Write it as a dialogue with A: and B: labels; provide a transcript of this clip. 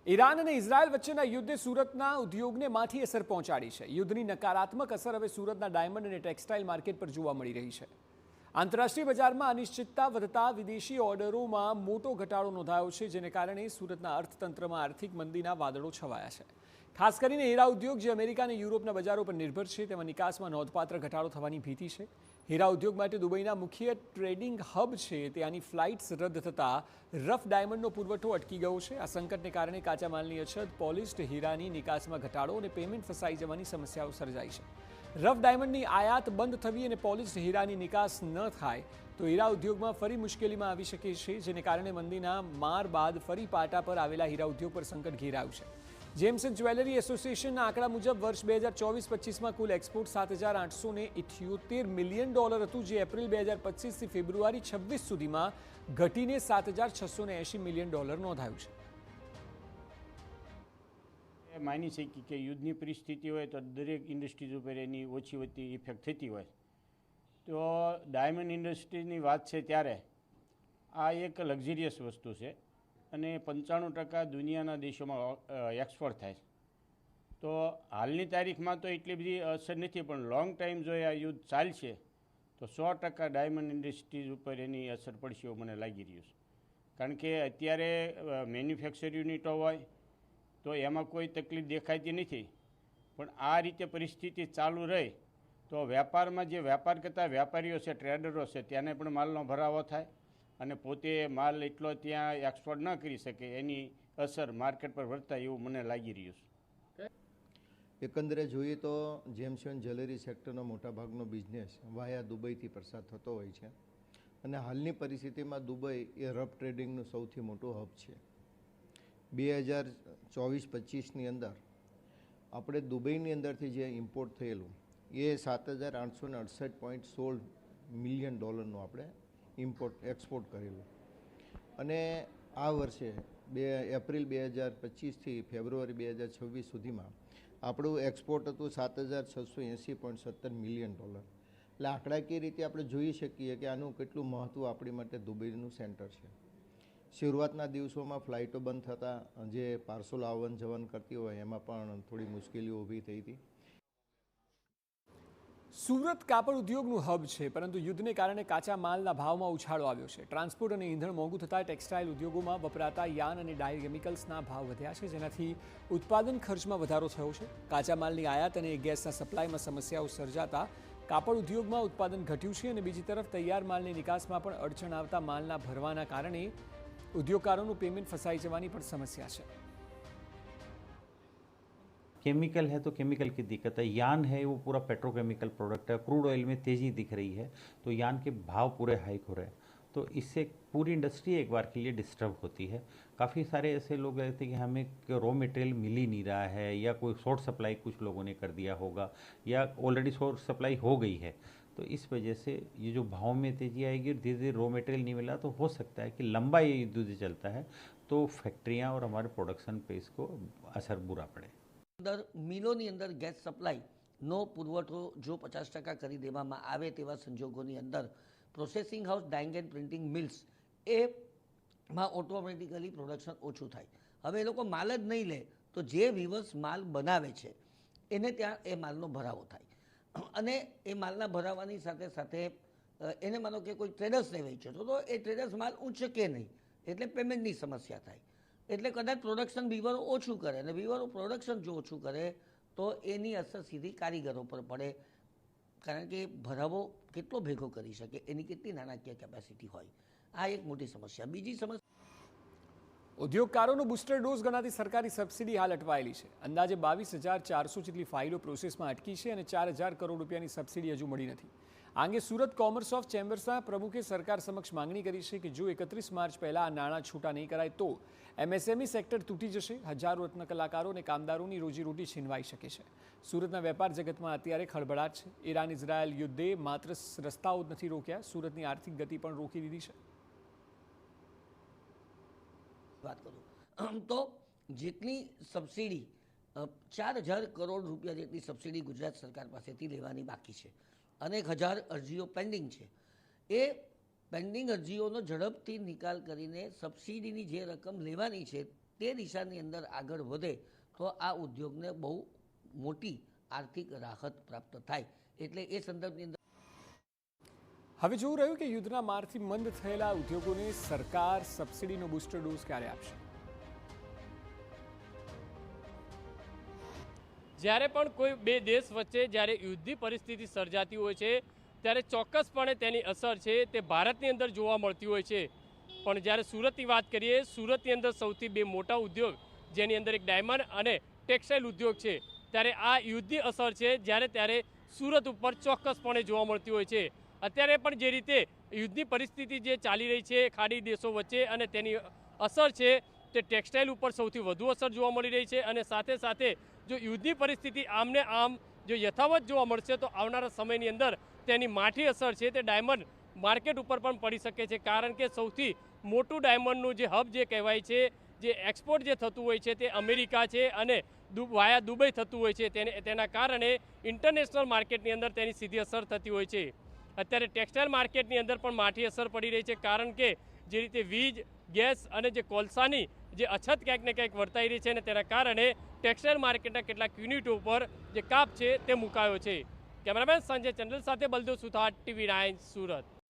A: Iran અને Israel વચ્ચેના યુદ્ધે સુરતના ઉદ્યોગને માઠી અસર પહોંચાડી છે. યુદ્ધની નકારાત્મક અસર હવે સુરતના ડાયમંડ અને ટેક્સટાઇલ માર્કેટ પર જોવા મળી રહી છે. આંતરરાષ્ટ્રીય બજારમાં અનિશ્ચિતતા વધતા વિદેશી ઓર્ડરોમાં મોટો ઘટાડો નોંધાયો છે, જેને કારણે સુરતના અર્થતંત્રમાં આર્થિક મંદીના વાદળો છવાયા છે. ખાસ કરીને હીરા ઉદ્યોગ, જે અમેરિકા અને યુરોપના બજારો પર નિર્ભર છે, તેમાં નિકાસમાં નોંધપાત્ર ઘટાડો થવાની ભીતિ છે. હીરા ઉદ્યોગ માટે દુબઈના મુખ્ય ટ્રેડિંગ હબ છે ત્યાંની ફ્લાઇટ્સ રદ થતાં રફ ડાયમંડનો પુરવઠો અટકી ગયો છે. આ સંકટને કારણે કાચા માલની અછત, પોલિશ્ડ હીરાની નિકાસમાં ઘટાડો અને પેમેન્ટ ફસાઈ જવાની સમસ્યાઓ સર્જાઈ છે. રફ ડાયમંડની આયાત બંધ થવી અને પોલિશ્ડ હીરાની નિકાસ ન થાય તો હીરા ઉદ્યોગમાં ફરી મુશ્કેલીમાં આવી શકે છે, જેને કારણે મંદીના માર બાદ ફરી પાટા પર આવેલા હીરા ઉદ્યોગ પર સંકટ ઘેરાયું છે. જેમ્સ જ્વેલરી એસોસિએશનના આંકડા મુજબ વર્ષ 2024-25માં કુલ એક્સપોર્ટ $7,878 મિલિયન હતું, જે એપ્રિલ 2025થી ફેબ્રુઆરી 26 સુધીમાં ઘટીને $7,680 મિલિયન નોંધાયું છે.
B: માની શકીએ કે યુદ્ધની પરિસ્થિતિ હોય તો દરેક ઇન્ડસ્ટ્રીઝ ઉપર એની ઓછી વધતી ઇફેક્ટ થતી હોય. તો ડાયમંડ ઇન્ડસ્ટ્રીની વાત છે ત્યારે આ એક લક્ઝરિયસ વસ્તુ છે અને 95% દુનિયાના દેશોમાં એક્સપોર્ટ થાય છે. તો હાલની તારીખમાં તો એટલી બધી અસર નથી, પણ લોંગ ટાઈમ જો આ યુદ્ધ ચાલશે તો 100% ડાયમંડ ઇન્ડસ્ટ્રીઝ ઉપર એની અસર પડશે એવું મને લાગી રહ્યું છે. કારણ કે અત્યારે મેન્યુફેક્ચર યુનિટો હોય તો એમાં કોઈ તકલીફ દેખાતી નથી, પણ આ રીતે પરિસ્થિતિ ચાલુ રહે તો વેપારમાં જે વેપાર કરતા વેપારીઓ છે, ટ્રેડરો છે, તેને પણ માલનો ભરાવો થાય અને પોતે માલ એટલો ત્યાં એક્સપોર્ટ ન કરી શકે, એની અસર માર્કેટ પર વર્તાય એવું મને લાગી રહ્યું છે.
C: એકંદરે જોઈએ તો જેમ્સ એન્ડ જ્વેલરી સેક્ટરનો મોટાભાગનો બિઝનેસ વાયા દુબઈથી પસાર થતો હોય છે અને હાલની પરિસ્થિતિમાં દુબઈ એ રફ ટ્રેડિંગનું સૌથી મોટું હબ છે. 2024-25ની અંદર આપણે દુબઈની અંદરથી જે ઇમ્પોર્ટ થયેલું એ $7,868.16 મિલિયન આપણે એક્સપોર્ટ કરેલું અને આ વર્ષે એપ્રિલ 2025થી ફેબ્રુઆરી 2026 સુધીમાં આપણું એક્સપોર્ટ હતું $7,680.17 મિલિયન. એટલે આંકડાકીય રીતે આપણે જોઈ શકીએ કે આનું કેટલું મહત્ત્વ આપણી માટે દુબઈનું સેન્ટર છે. શરૂઆતના દિવસોમાં ફ્લાઇટો બંધ થતાં જે પાર્સલ આવન જવન કરતી હોય એમાં પણ થોડી મુશ્કેલીઓ ઊભી થઈ હતી.
A: સુરત કાપડ ઉદ્યોગનું હબ છે, પરંતુ યુદ્ધને કારણે કાચા માલના ભાવમાં ઉછાળો આવ્યો છે. ટ્રાન્સપોર્ટ અને ઈંધણ મોંઘું થતાં ટેક્સટાઇલ ઉદ્યોગોમાં વપરાતા યાર્ન અને ડાય કેમિકલ્સના ભાવ વધ્યા છે, જેનાથી ઉત્પાદન ખર્ચમાં વધારો થયો છે. કાચા માલની આયાત અને ગેસના સપ્લાયમાં સમસ્યાઓ સર્જાતા કાપડ ઉદ્યોગમાં ઉત્પાદન ઘટ્યું છે અને બીજી તરફ તૈયાર માલની નિકાસમાં પણ અડચણ આવતા માલના ભરવાના કારણે उद्योगकारों पेमेंट फंसाई जवानी पर समस्या है.
D: केमिकल है तो केमिकल की दिक्कत है, यान है वो पूरा पेट्रोकेमिकल प्रोडक्ट है, क्रूड ऑयल में तेज़ी दिख रही है तो यान के भाव पूरे हाइक हो रहे हैं, तो इससे पूरी इंडस्ट्री एक बार के लिए डिस्टर्ब होती है. काफ़ी सारे ऐसे लोग रहते हैं कि हमें रॉ मटेरियल मिल ही नहीं रहा है या कोई शॉर्ट सप्लाई कुछ लोगों ने कर दिया होगा या ऑलरेडी शॉर्ट सप्लाई हो गई है, तो इस वजह से ये जो भाव में तेज़ी आएगी और धीरे धीरे रॉ मटेरियल नहीं मिला तो हो सकता है कि लंबा ये युद्ध चलता है तो फैक्ट्रियाँ और हमारे प्रोडक्शन पे इसको असर बुरा पड़े.
E: अंदर मिलोनी अंदर गैस सप्लायનો પુરવઠો જો 50% કરી દેવામાં આવે તેવા સંજોગોની અંદર processing house, dyeing and printing mills એમાં ઓટોમેટિકલી પ્રોડક્શન ઓછું થાય. હવે એ લોકો માલ જ નહીં લે તો જે વિવર્સ માલ બનાવે છે એને ત્યાં એ માલનો ભરાવો થાય અને એ માલના ભરાવાની સાથે સાથે એને માનો કે કોઈ ટ્રેડર્સને વેચે તો એ ટ્રેડર્સ માલ ઊંચકે નહીં એટલે પેમેન્ટની સમસ્યા થાય. એટલે કદાચ પ્રોડક્શન વીવરો ઓછું કરે અને વીવરો પ્રોડક્શન જો ઓછું કરે તો એની અસર સીધી કારીગરો પર પડે, કારણ કે ભરાવો કેટલો ભેગો કરી શકે, એની કેટલી નાણાકીય કેપેસિટી હોય. આ એક મોટી સમસ્યા. બીજી સમસ્યા
A: ઉદ્યોગકારોનો બુસ્ટર ડોઝ ગણાતી સરકારી સબસિડી હાલ અટવાયેલી છે. અંદાજે 22,400 જેટલી ફાઇલો પ્રોસેસમાં અટકી છે અને 4,000 કરોડ રૂપિયાની સબસિડી હજુ મળી નથી. આ અંગે સુરત કોમર્સ ઓફ ચેમ્બર્સના પ્રમુખે સરકાર સમક્ષ માંગણી કરી છે કે જો 31 માર્ચ પહેલાં આ નાણાં છૂટા નહીં કરાય તો એમએસએમઈ સેક્ટર તૂટી જશે, હજારો રત્ન કલાકારો અને કામદારોની રોજીરોટી છીનવાઈ શકે છે. સુરતના વેપાર જગતમાં અત્યારે ખળભળાટ છે. ઈરાન ઇઝરાયલ યુદ્ધે માત્ર રસ્તાઓ જ નથી રોક્યા, સુરતની આર્થિક ગતિ પણ રોકી દીધી છે.
E: વાત કરું તો જેટલી સબસિડી 4,000 કરોડ રૂપિયા જેટલી સબસિડી ગુજરાત સરકાર પાસેથી લેવાની બાકી છે અને 1,000 અરજીઓ પેન્ડિંગ છે. એ પેન્ડિંગ અરજીઓનો ઝડપથી નિકાલ કરીને સબસિડીની જે રકમ લેવાની છે તે દિશાની અંદર આગળ વધે તો આ ઉદ્યોગને બહુ મોટી આર્થિક રાહત પ્રાપ્ત થાય. એટલે એ સંદર્ભની અંદર
A: હવે જોવું રહ્યું કે યુદ્ધના મારથી મંદ થયેલા ઉદ્યોગોને સરકાર સબસિડીનો બૂસ્ટર ડોઝ ક્યારે આપશે.
F: જ્યારે પણ કોઈ બે દેશ વચ્ચે જ્યારે યુદ્ધની પરિસ્થિતિ સર્જાતી હોય છે ત્યારે ચોક્કસપણે તેની અસર છે તે ભારતની અંદર જોવા મળતી હોય છે. પણ જ્યારે સુરતની વાત કરીએ, સુરતની અંદર સૌથી બે મોટા ઉદ્યોગ જેની અંદર એક ડાયમંડ અને ટેક્સટાઇલ ઉદ્યોગ છે, ત્યારે આ યુદ્ધની અસર છે ત્યારે સુરત ઉપર ચોક્કસપણે જોવા મળતી હોય છે. અત્યારે પણ જે રીતે યુદ્ધની પરિસ્થિતિ જે ચાલી રહી છે ખાડી દેશો વચ્ચે, અને તેની અસર છે તે ટેક્સટાઇલ ઉપર સૌથી વધુ અસર જોવા મળી રહી છે. અને સાથે સાથે જો યુદ્ધની પરિસ્થિતિ આમને આમ જો યથાવત જોવા મળશે તો આવનારા સમયની અંદર તેની માઠી અસર છે તે ડાયમંડ માર્કેટ ઉપર પણ પડી શકે છે. કારણ કે સૌથી મોટું ડાયમંડનું જે હબ જે કહેવાય છે, જે એક્સપોર્ટ જે થતું હોય છે તે અમેરિકા છે અને વાયા દુબઈ થતું હોય છે. તેના કારણે ઇન્ટરનેશનલ માર્કેટની અંદર તેની સીધી અસર થતી હોય છે. અત્યારે ટેક્સટાઇલ માર્કેટની અંદર પણ માઠી અસર પડી રહી છે. કારણ કે જે રીતે વીજ, ગેસ અને જે કોલસાની જે અછત ક્યાંક ને ક્યાંક વર્તાઈ રહી છે, અને તેના કારણે ટેક્સટાઇલ માર્કેટના કેટલાક યુનિટો ઉપર જે કાપ છે તે મુકાયો છે. કેમેરામેન સંજય ચંડલ સાથે બલદેવ સુથાર, TV9 સુરત.